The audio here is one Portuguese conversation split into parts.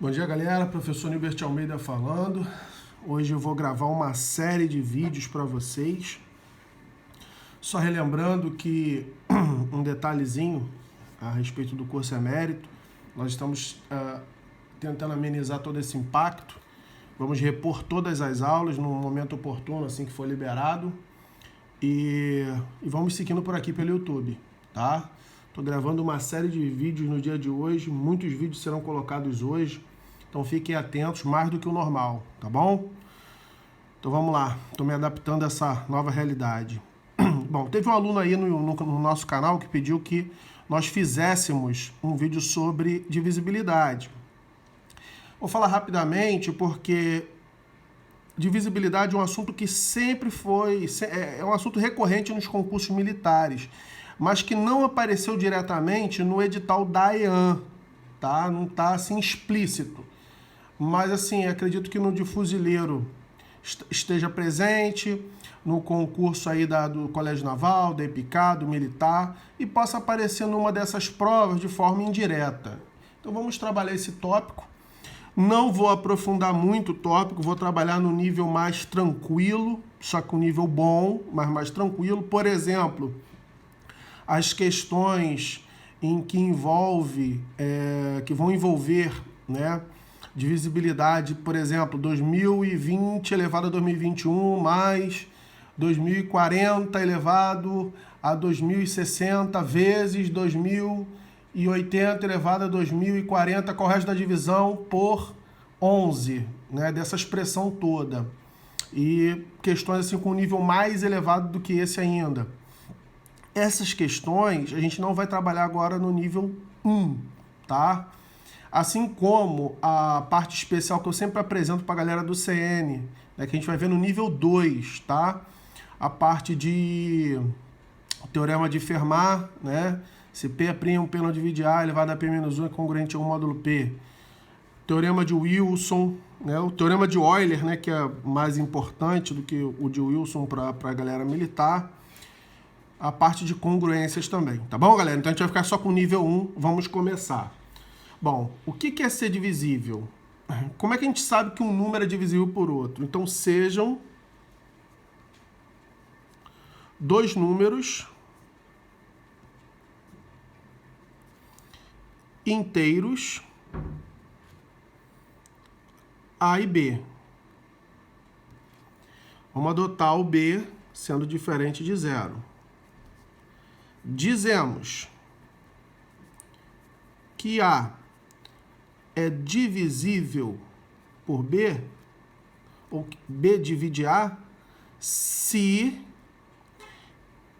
Bom dia, galera. Professor Nilbert Almeida falando. Hoje eu vou gravar uma série de vídeos para vocês. Só relembrando que um detalhezinho a respeito do curso emérito, nós estamos tentando amenizar todo esse impacto. Vamos repor todas as aulas no momento oportuno, assim que for liberado. E vamos seguindo por aqui pelo YouTube, tá? Estou gravando uma série de vídeos no dia de hoje, muitos vídeos serão colocados hoje, então fiquem atentos, mais do que o normal, tá bom? Então vamos lá, estou me adaptando a essa nova realidade. Bom, teve um aluno aí no nosso canal que pediu que nós fizéssemos um vídeo sobre divisibilidade. Vou falar rapidamente porque divisibilidade é um assunto que sempre foi, é um assunto recorrente nos concursos militares, mas que não apareceu diretamente no edital da EAN, tá? Não está assim explícito. Mas assim, acredito que no de fuzileiro esteja presente, no concurso aí do Colégio Naval, da EPICAR, do Militar, e possa aparecer numa dessas provas de forma indireta. Então vamos trabalhar esse tópico. Não vou aprofundar muito o tópico, vou trabalhar no nível mais tranquilo, só que um nível bom, mas mais tranquilo. Por exemplo, as questões em que que vão envolver, né, divisibilidade, por exemplo, 2020 elevado a 2021 mais 2040 elevado a 2060 vezes 2080 elevado a 2040, com o resto da divisão por 11, né, dessa expressão toda. E questões assim com um nível mais elevado do que esse ainda. Essas questões a gente não vai trabalhar agora no nível 1, tá? Assim como a parte especial que eu sempre apresento para a galera do CN, né, que a gente vai ver no nível 2, tá? A parte de teorema de Fermat, né? Se P é primo, P não divide A elevado a P menos 1 é congruente a 1 módulo P. Teorema de Wilson, né? O teorema de Euler, né, que é mais importante do que o de Wilson para a galera militar. A parte de congruências também, tá bom, galera? Então a gente vai ficar só com o nível 1, vamos começar. Bom, o que é ser divisível? Como é que a gente sabe que um número é divisível por outro? Então sejam dois números inteiros A e B. Vamos adotar o B sendo diferente de zero. Dizemos que A é divisível por B, ou B divide A, se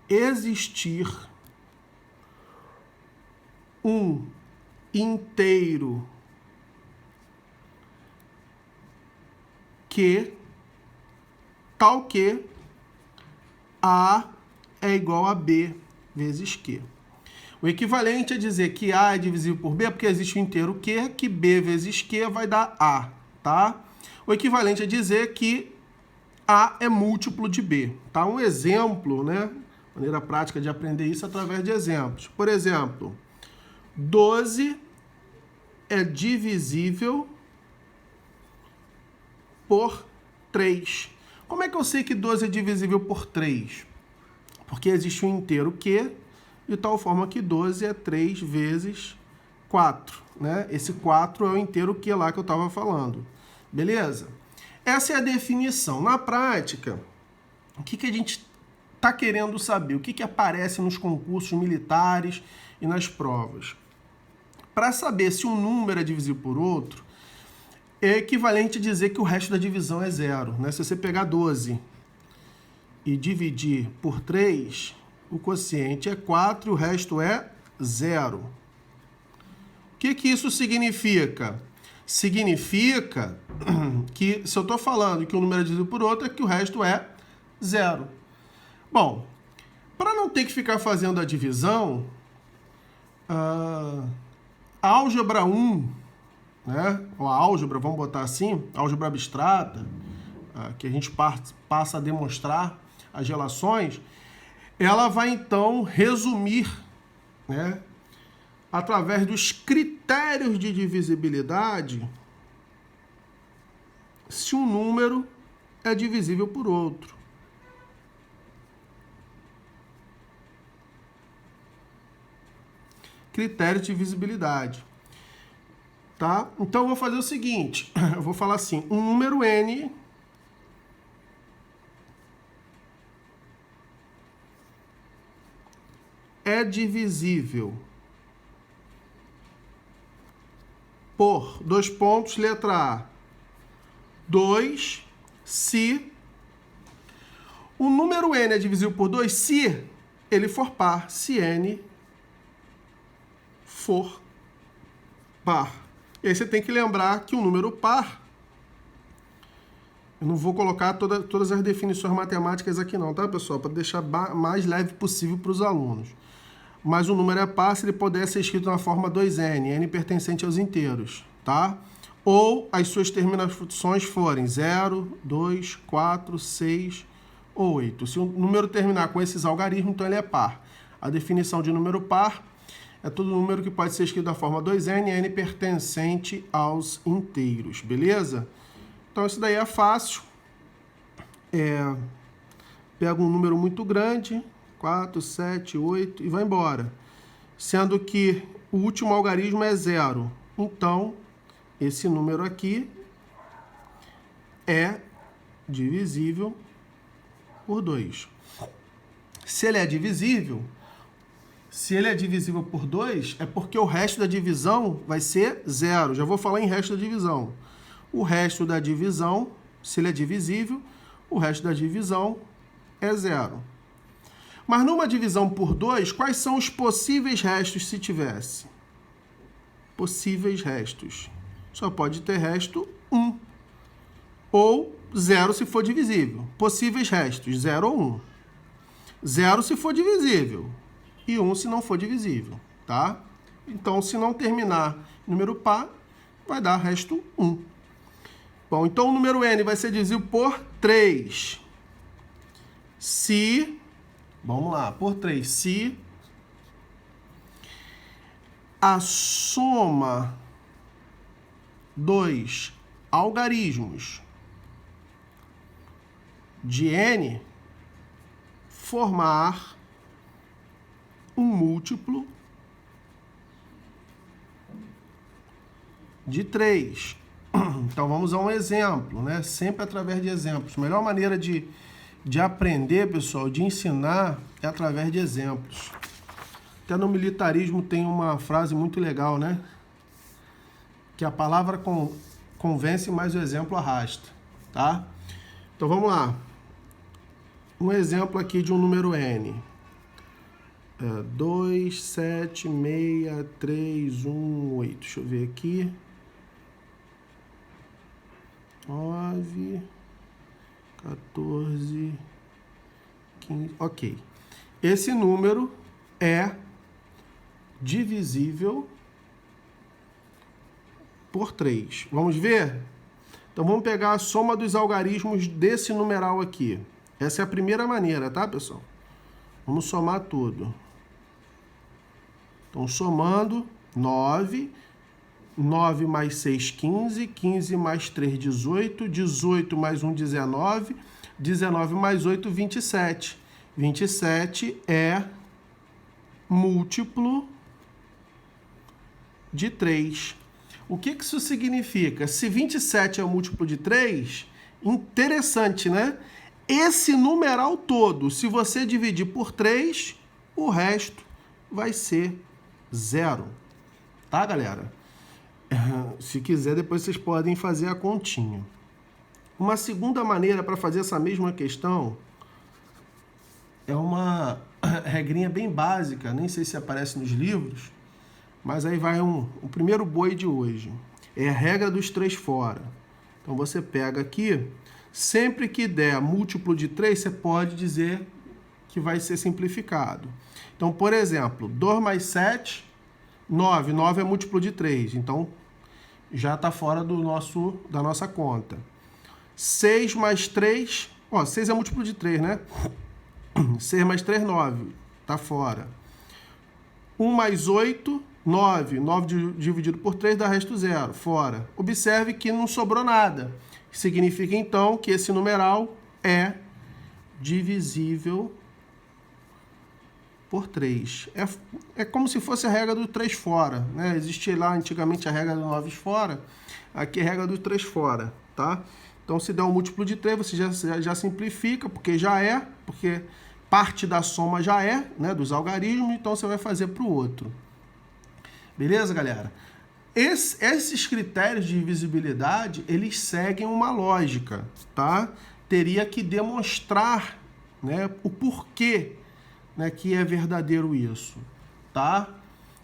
existir um inteiro tal que A é igual a B vezes Q. O equivalente é dizer que A é divisível por B, porque existe um inteiro Q, que B vezes Q vai dar A, tá? O equivalente é dizer que A é múltiplo de B, tá? Um exemplo, né? Maneira prática de aprender isso através de exemplos. Por exemplo, 12 é divisível por 3. Como é que eu sei que 12 é divisível por 3? Porque existe um inteiro Q, de tal forma que 12 é 3 vezes 4, né? Esse 4 é o inteiro Q lá que eu estava falando. Beleza? Essa é a definição. Na prática, o que a gente está querendo saber? O que aparece nos concursos militares e nas provas? Para saber se um número é divisível por outro, é equivalente a dizer que o resto da divisão é zero, né? Se você pegar 12 e dividir por 3, o quociente é 4 e o resto é 0. O que isso significa? Significa que, se eu estou falando que um número é divisível por outro, é que o resto é 0. Bom, para não ter que ficar fazendo a divisão, álgebra 1, né? Ou a álgebra, vamos botar assim, álgebra abstrata, que a gente passa a demonstrar as relações, ela vai então resumir, né, através dos critérios de divisibilidade, se um número é divisível por outro. Critério de divisibilidade. Tá? Então, eu vou fazer o seguinte. Eu vou falar assim, um número n é divisível por, dois pontos, letra A, 2, se o número n é divisível por 2 se ele for par, se n for par. E aí você tem que lembrar que um número par, eu não vou colocar todas as definições matemáticas aqui não, tá, pessoal? Para deixar mais leve possível para os alunos. Mas o número é par se ele puder ser escrito na forma 2n, n pertencente aos inteiros, tá? Ou as suas terminações forem 0, 2, 4, 6 ou 8. Se o número terminar com esses algarismos, então ele é par. A definição de número par é todo número que pode ser escrito da forma 2n, n pertencente aos inteiros, beleza? Então isso daí é fácil. Pega um número muito grande, 4, 7, 8 e vai embora. Sendo que o último algarismo é 0. Então, esse número aqui é divisível por 2. Se ele é divisível por 2, é porque o resto da divisão vai ser 0. Já vou falar em resto da divisão. O resto da divisão, se ele é divisível, o resto da divisão é 0. Mas numa divisão por 2, quais são os possíveis restos se tivesse? Possíveis restos. Só pode ter resto 1. Ou 0 se for divisível. Possíveis restos, 0 ou 1. 0 se for divisível. E 1 se não for divisível, tá? Então, se não terminar número par, vai dar resto 1. Bom, então o número n vai ser divisível por 3. Se, vamos lá, por 3, se a soma dos algarismos de n formar um múltiplo de 3. Então, vamos a um exemplo, né? Sempre através de exemplos. A melhor maneira de aprender, pessoal, de ensinar, é através de exemplos. Até no militarismo tem uma frase muito legal, né? Que a palavra convence, mas o exemplo arrasta, tá? Então, vamos lá. Um exemplo aqui de um número n. 2, 7, 6, 3, 1, 8. Deixa eu ver aqui. 9, 14, 15. Ok. Esse número é divisível por 3. Vamos ver? Então, vamos pegar a soma dos algarismos desse numeral aqui. Essa é a primeira maneira, tá, pessoal? Vamos somar tudo. Então, somando, 9... 9 mais 6, 15. 15 mais 3, 18. 18 mais 1, 19. 19 mais 8, 27. 27 é múltiplo de 3. O que isso significa? Se 27 é o múltiplo de 3, interessante, né? Esse numeral todo, se você dividir por 3, o resto vai ser 0. Tá, galera? Se quiser, depois vocês podem fazer a continha. Uma segunda maneira para fazer essa mesma questão é uma regrinha bem básica, nem sei se aparece nos livros, mas aí vai o primeiro boi de hoje. É a regra dos 3 fora. Então, você pega aqui, sempre que der múltiplo de 3, você pode dizer que vai ser simplificado. Então, por exemplo, 2 mais 7, 9. 9 é múltiplo de 3, então já está fora da nossa conta. 6 mais 3, 6 é múltiplo de 3, né? 6 mais 3, 9, está fora. 1 mais 8, 9. 9 dividido por 3 dá resto 0, fora. Observe que não sobrou nada. Significa, então, que esse numeral é divisível por 3. É como se fosse a regra do 3 fora, né? Existia lá antigamente a regra do 9 fora, aqui é a regra do 3 fora, tá? Então, se der um múltiplo de 3, você já simplifica, porque parte da soma já é, né, dos algarismos, então você vai fazer para o outro. Beleza, galera? Esses critérios de divisibilidade, eles seguem uma lógica, tá? Teria que demonstrar, né, o porquê, né, que é verdadeiro isso, tá?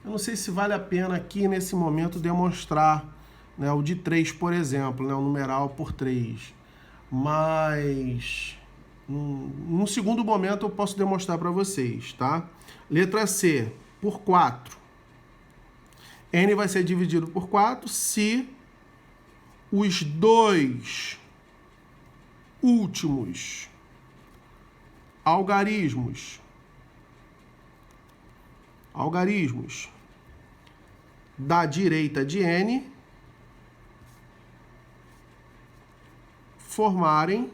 Eu não sei se vale a pena aqui, nesse momento, demonstrar, né, o de 3, por exemplo, né, o numeral por 3. Mas, num segundo momento, eu posso demonstrar para vocês, tá? Letra C, por 4. N vai ser dividido por 4 se os dois últimos algarismos da direita de N formarem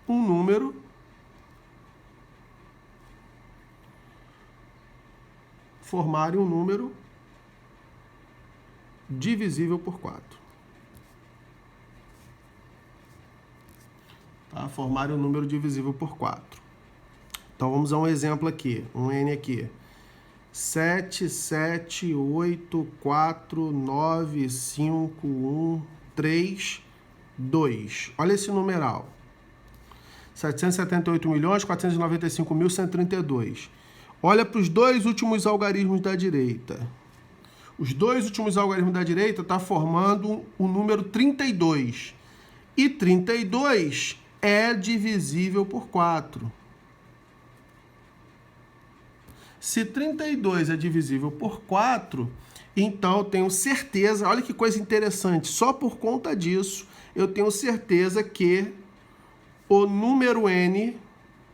um número divisível por 4. Tá? Formarem um número divisível por 4. Então, vamos a um exemplo aqui, um N aqui. 7, 7, 8, 4, 9, 5, 1, 3, 2. Olha esse numeral. 778.495.132. Olha para os dois últimos algarismos da direita. Os dois últimos algarismos da direita estão formando o número 32. E 32 é divisível por 4. Se 32 é divisível por 4, então eu tenho certeza, olha que coisa interessante, só por conta disso, eu tenho certeza que o número N,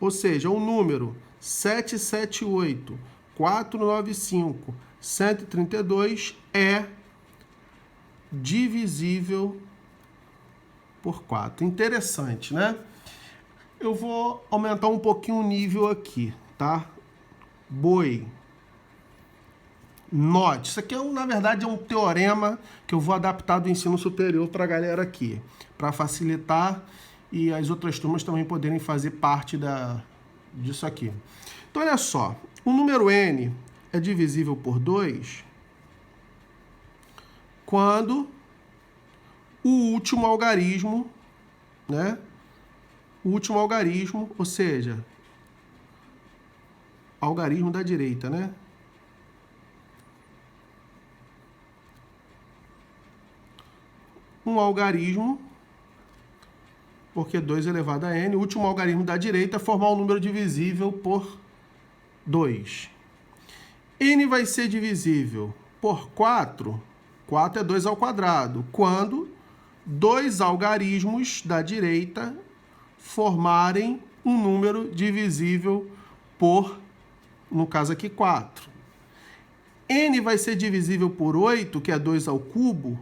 ou seja, o número 778, 495, 132 é divisível por 4. Interessante, né? Eu vou aumentar um pouquinho o nível aqui, tá? Boi. Note, isso aqui na verdade é um teorema que eu vou adaptar do ensino superior para a galera aqui, para facilitar e as outras turmas também poderem fazer parte disso aqui. Então, olha só, o número N é divisível por 2 quando o último algarismo, né? O último algarismo, ou seja, algarismo da direita, né? Um algarismo, porque 2 elevado a n, o último algarismo da direita formar um número divisível por 2. N vai ser divisível por 4, 4 é 2 ao quadrado, quando dois algarismos da direita formarem um número divisível por, no caso aqui, 4. N vai ser divisível por 8, que é 2 ao cubo.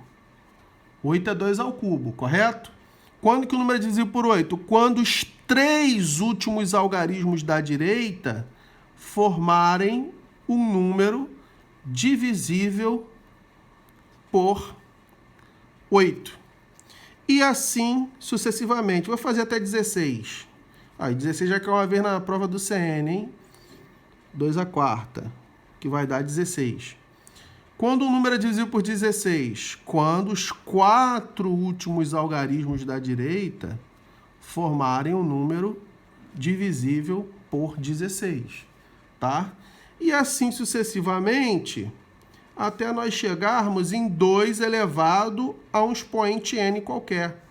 8 é 2 ao cubo, correto? Quando que o número é divisível por 8? Quando os três últimos algarismos da direita formarem um número divisível por 8. E assim sucessivamente. Vou fazer até 16. Aí, 16 já caiu uma vez na prova do CN, hein? 2 à quarta, que vai dar 16. Quando o número é divisível por 16? Quando os 4 últimos algarismos da direita formarem um número divisível por 16, tá? E assim sucessivamente, até nós chegarmos em 2 elevado a um expoente n qualquer.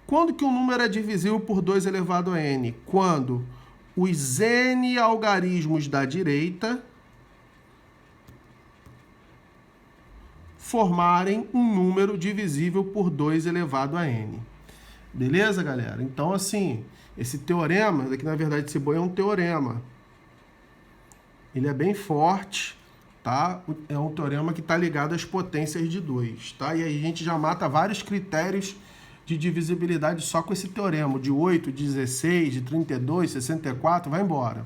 Quando que o número é divisível por 2 elevado a n? Quando os n algarismos da direita formarem um número divisível por 2 elevado a n. Beleza, galera? Então, assim, esse teorema, que na verdade esse boi é um teorema. Ele é bem forte, tá? É um teorema que está ligado às potências de 2, tá? E aí a gente já mata vários critérios de divisibilidade só com esse teorema, de 8, de 16, de 32, 64, vai embora,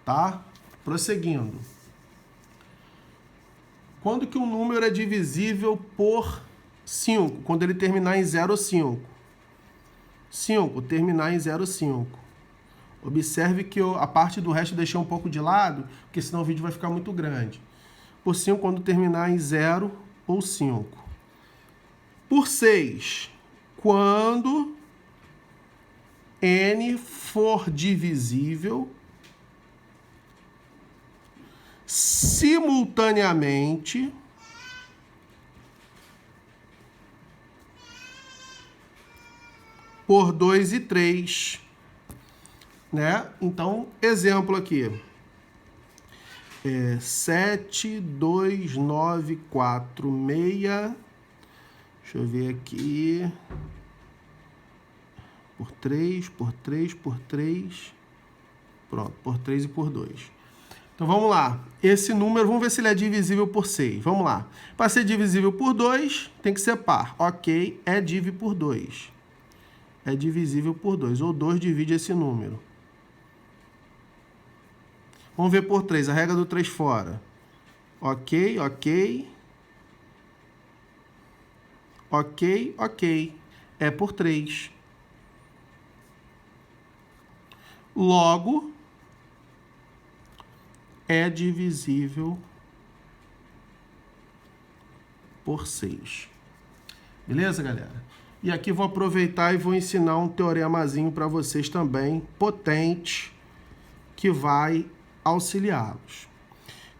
tá? Prosseguindo. Quando que um número é divisível por 5? Quando ele terminar em 0 ou 5. 5, terminar em 0 ou 5. Observe que a parte do resto eu deixei um pouco de lado, porque senão o vídeo vai ficar muito grande. Por 5, quando terminar em 0 ou 5. Por 6, quando n for divisível simultaneamente por 2 e 3, né? Então, exemplo aqui. 7, 2, 9, 4, 6. Deixa eu ver aqui. Por 3, por 3, por 3. Pronto, por 3 e por 2. Então, vamos lá. Esse número, vamos ver se ele é divisível por 6. Vamos lá. Para ser divisível por 2, tem que ser par. Ok, é div por 2. É divisível por 2. Ou 2 divide esse número. Vamos ver por 3. A regra do 3 fora. Ok, ok. Ok, ok. É por 3. Logo, é divisível por 6. Beleza, galera? E aqui vou aproveitar e vou ensinar um teoremazinho para vocês também, potente, que vai auxiliá-los.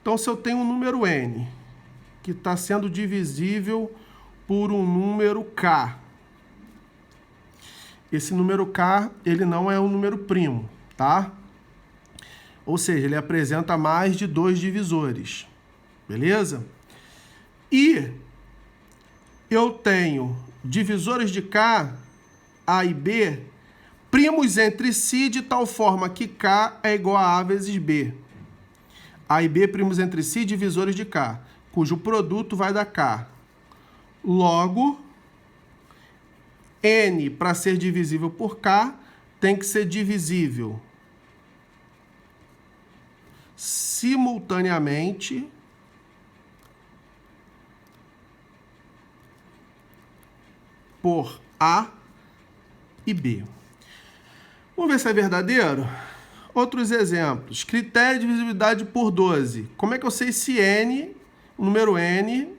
Então, se eu tenho um número n, que está sendo divisível por um número k, esse número k, ele não é um número primo, tá? Ou seja, ele apresenta mais de 2 divisores, beleza? E eu tenho divisores de k, a e b, primos entre si de tal forma que k é igual a a vezes b. A e b primos entre si, divisores de k, cujo produto vai dar k. Logo, n, para ser divisível por k, tem que ser divisível simultaneamente por A e B. Vamos ver se é verdadeiro? Outros exemplos. Critério de divisibilidade por 12. Como é que eu sei se n, o número n,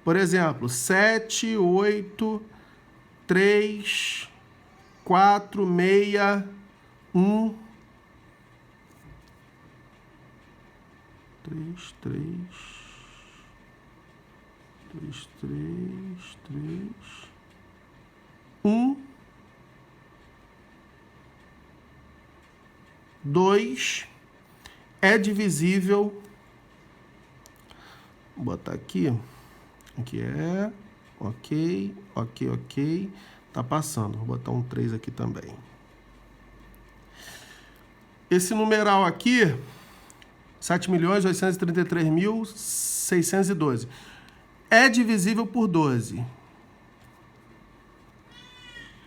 por exemplo, 7, 8, 3, 4, 6, 1... 3, 1, 2, é divisível, vou botar aqui é, ok, ok, ok, tá passando, vou botar um 3 aqui também. Esse numeral aqui, 7.833.612. É divisível por 12.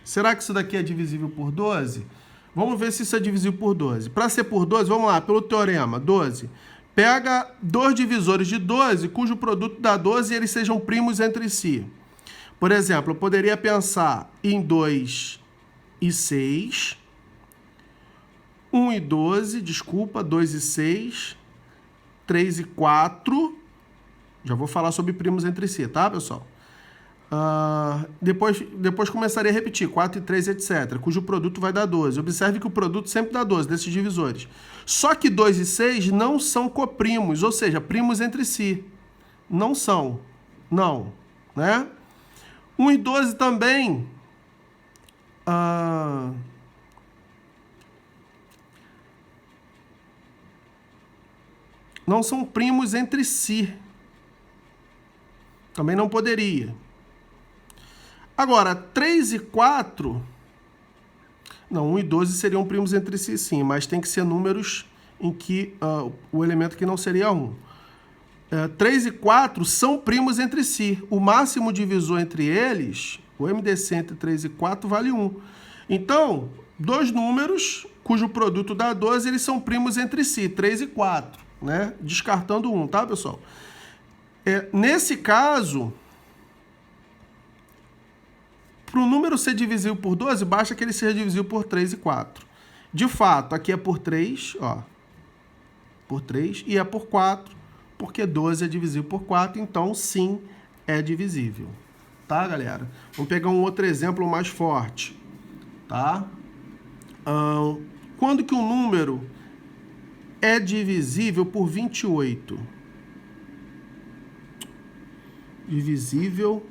Será que isso daqui é divisível por 12? Vamos ver se isso é divisível por 12. Para ser por 12, vamos lá, pelo teorema, 12. Pega dois divisores de 12, cujo produto dá 12 e eles sejam primos entre si. Por exemplo, eu poderia pensar em 2 e 6. 1 e 12, desculpa, 2 e 6. 3 e 4, já vou falar sobre primos entre si, tá, pessoal? Depois começaria a repetir, 4 e 3, etc., cujo produto vai dar 12. Observe que o produto sempre dá 12, desses divisores. Só que 2 e 6 não são coprimos, ou seja, primos entre si. Não são, não, né? 1 e 12 também... não são primos entre si. Também não poderia. Agora, 3 e 4... não, 1 e 12 seriam primos entre si, sim, mas tem que ser números em que o elemento que não seria 1. 3 e 4 são primos entre si. O máximo divisor entre eles, o MDC entre 3 e 4 vale 1. Então, dois números cujo produto dá 12, eles são primos entre si, 3 e 4, né? Descartando 1, tá, pessoal? Nesse caso, para o número ser divisível por 12, basta que ele seja divisível por 3 e 4. De fato, aqui é por 3, ó, por 3, e é por 4, porque 12 é divisível por 4, então sim, é divisível. Tá, galera? Vamos pegar um outro exemplo mais forte, tá? Quando que um número é divisível por 28? Divisível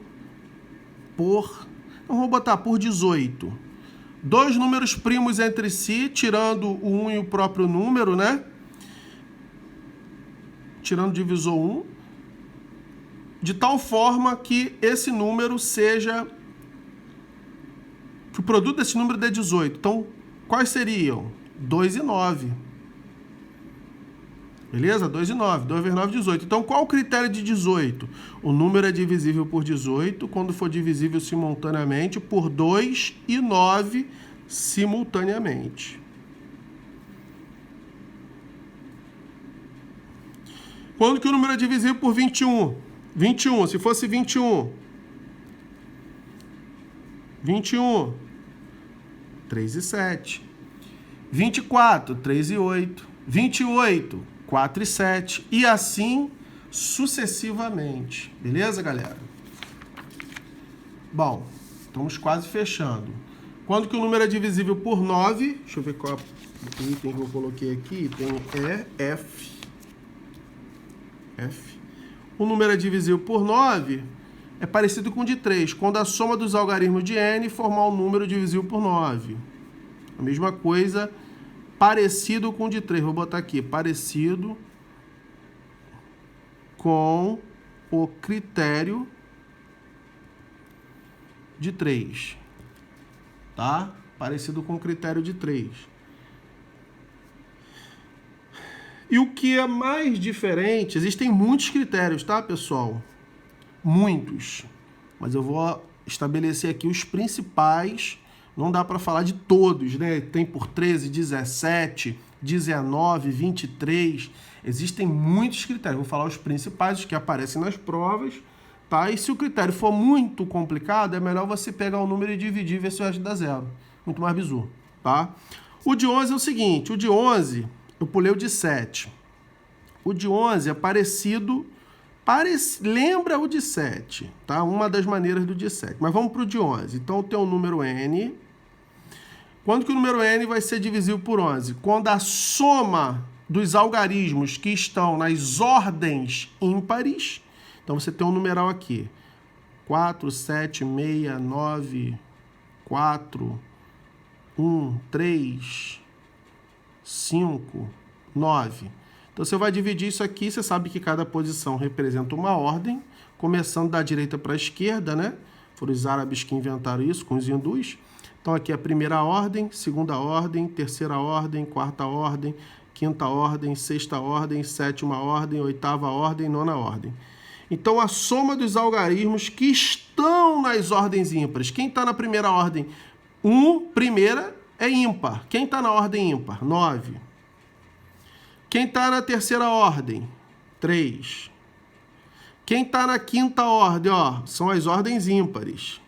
por... Então, vou botar por 18. Dois números primos entre si, tirando o 1 e o próprio número, né? Tirando o divisor 1. De tal forma que esse número seja... que o produto desse número dê 18. Então, quais seriam? 2 e 9. Beleza? 2 e 9. 2 vezes 9, 18. Então, qual o critério de 18? O número é divisível por 18 quando for divisível simultaneamente por 2 e 9 simultaneamente. Quando que o número é divisível por 21? 21. Se fosse 21. 21. 3 e 7. 24. 3 e 8. 28. 4 e 7. E assim sucessivamente. Beleza, galera? Bom, estamos quase fechando. Quando que o número é divisível por 9? Deixa eu ver qual é o item que eu coloquei aqui. Tem F. O número é divisível por 9 é parecido com o de 3. Quando a soma dos algarismos de n formar um número divisível por 9. A mesma coisa, parecido com o de 3. Vou botar aqui, parecido com o critério de 3. Tá? Parecido com o critério de 3. E o que é mais diferente, existem muitos critérios, tá, pessoal? Muitos. Mas eu vou estabelecer aqui os principais. Não dá para falar de todos, né? Tem por 13, 17, 19, 23. Existem muitos critérios. Vou falar os principais, os que aparecem nas provas, tá? E se o critério for muito complicado, é melhor você pegar o número e dividir e ver se o resto dá zero. Muito mais bizu, tá? O de 11 é o seguinte, o de 11, eu pulei o de 7. O de 11 é parecido... lembra o de 7, tá? Uma das maneiras do de 7. Mas vamos para o de 11. Então, tem o número n. Quando que o número n vai ser divisível por 11? Quando a soma dos algarismos que estão nas ordens ímpares... Então, você tem um numeral aqui. 4, 7, 6, 9, 4, 1, 3, 5, 9... Então, você vai dividir isso aqui, você sabe que cada posição representa uma ordem, começando da direita para a esquerda, né? Foram os árabes que inventaram isso, com os hindus. Então, aqui é a primeira ordem, segunda ordem, terceira ordem, quarta ordem, quinta ordem, sexta ordem, sétima ordem, oitava ordem, nona ordem. Então, a soma dos algarismos que estão nas ordens ímpares. Quem está na primeira ordem? 1, primeira, é ímpar. Quem está na ordem ímpar? 9. Quem está na terceira ordem? 3. Quem está na quinta ordem? Ó, são as ordens ímpares.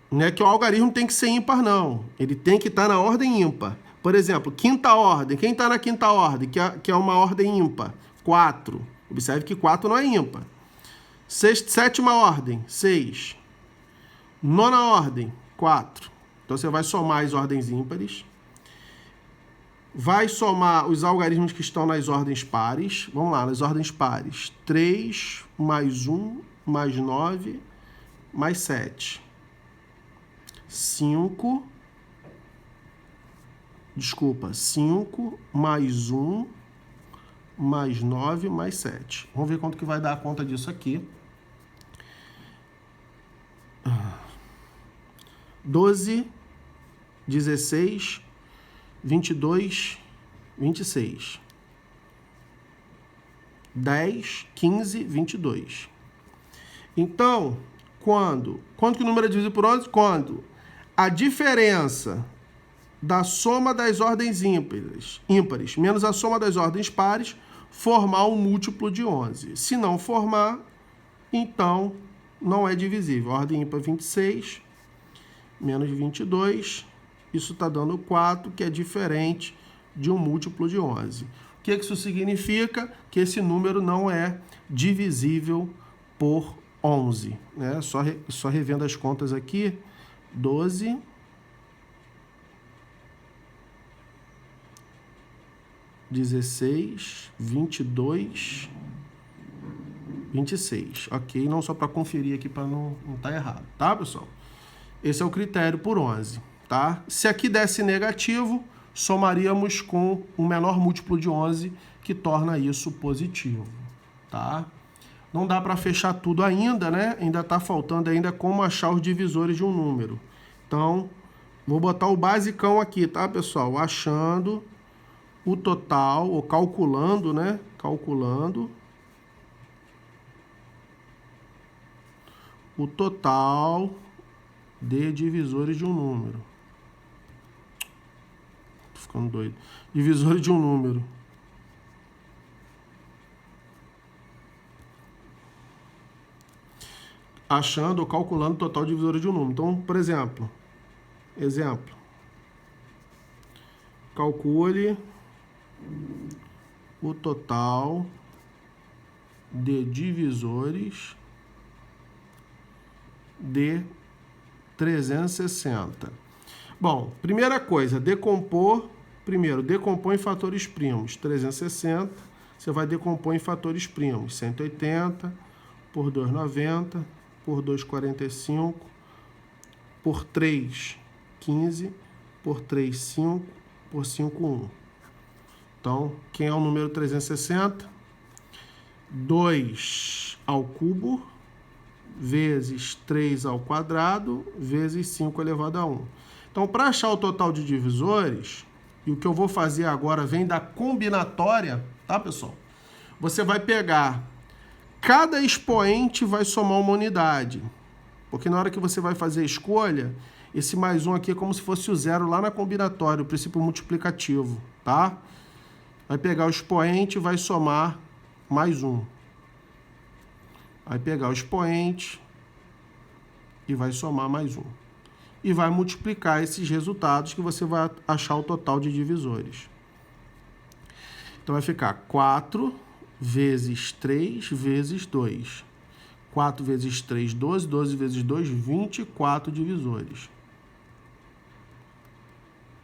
Não é que o algarismo tem que ser ímpar, não. Ele tem que estar na ordem ímpar. Por exemplo, quinta ordem. Quem está na quinta ordem, que é uma ordem ímpar? 4. Observe que 4 não é ímpar. Sétima ordem, 6. Nona ordem, 4. Então, você vai somar as ordens ímpares. Vai somar os algarismos que estão nas ordens pares. Vamos lá, nas ordens pares. 3 mais 1 mais 9 mais 7. 5 mais 1 mais 9 mais 7. Vamos ver quanto que vai dar a conta disso aqui. 12, 16, 22, 26. 10, 15, 22. Então, quando que o número é divisível por 11? Quando a diferença da soma das ordens ímpares menos a soma das ordens pares formar um múltiplo de 11. Se não formar, então não é divisível. Ordem ímpar 26 menos 22, isso está dando 4, que é diferente de um múltiplo de 11. O que isso significa? Que esse número não é divisível por 11. Né? Só revendo as contas aqui, 12... 16, 22, 26. Ok? Não só para conferir aqui para não estar errado. Tá, pessoal? Esse é o critério por 11. Tá? Se aqui desse negativo, somaríamos com o menor múltiplo de 11, que torna isso positivo. Tá? Não dá para fechar tudo ainda, né? Ainda está faltando ainda como achar os divisores de um número. Então, vou botar o basicão aqui, tá, pessoal? Achando o total, ou calculando, né? Calculando o total de divisores de um número. Tô ficando doido. Divisores de um número. Achando ou calculando o total de divisores de um número. Então, por exemplo, calcule o total de divisores de 360. Bom, primeira coisa, decompor em fatores primos. 360, você vai decompor em fatores primos. 180 por 2,90 por 2,45 por 3, 15 por 3, 5 por 5, 1. Então, quem é o número 360? 2 ao cubo vezes 3 ao quadrado vezes 5 elevado a 1. Então, para achar o total de divisores, e o que eu vou fazer agora vem da combinatória, tá, pessoal? Você vai pegar, cada expoente vai somar uma unidade, porque na hora que você vai fazer a escolha, esse mais 1 aqui é como se fosse o zero lá na combinatória, o princípio multiplicativo, tá? Vai pegar o expoente e vai somar mais 1. Vai pegar o expoente e vai somar mais 1. E vai multiplicar esses resultados que você vai achar o total de divisores. Então vai ficar 4 vezes 3 vezes 2. 4 vezes 3, 12. 12 vezes 2, 24 divisores.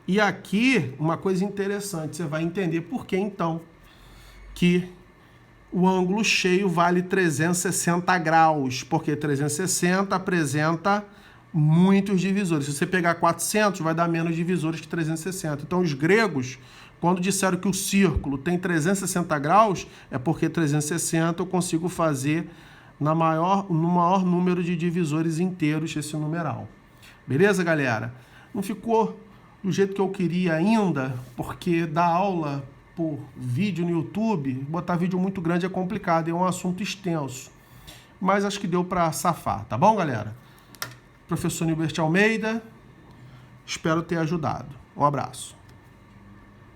E aqui, uma coisa interessante, você vai entender por que, então, que o ângulo cheio vale 360 graus, porque 360 apresenta muitos divisores. Se você pegar 400, vai dar menos divisores que 360. Então, os gregos, quando disseram que o círculo tem 360 graus, é porque 360 eu consigo fazer no maior número de divisores inteiros esse numeral. Beleza, galera? Não ficou do jeito que eu queria ainda, porque dar aula por vídeo no YouTube, botar vídeo muito grande é complicado, é um assunto extenso. Mas acho que deu para safar, tá bom, galera? Professor Nilbert Almeida, espero ter ajudado. Um abraço.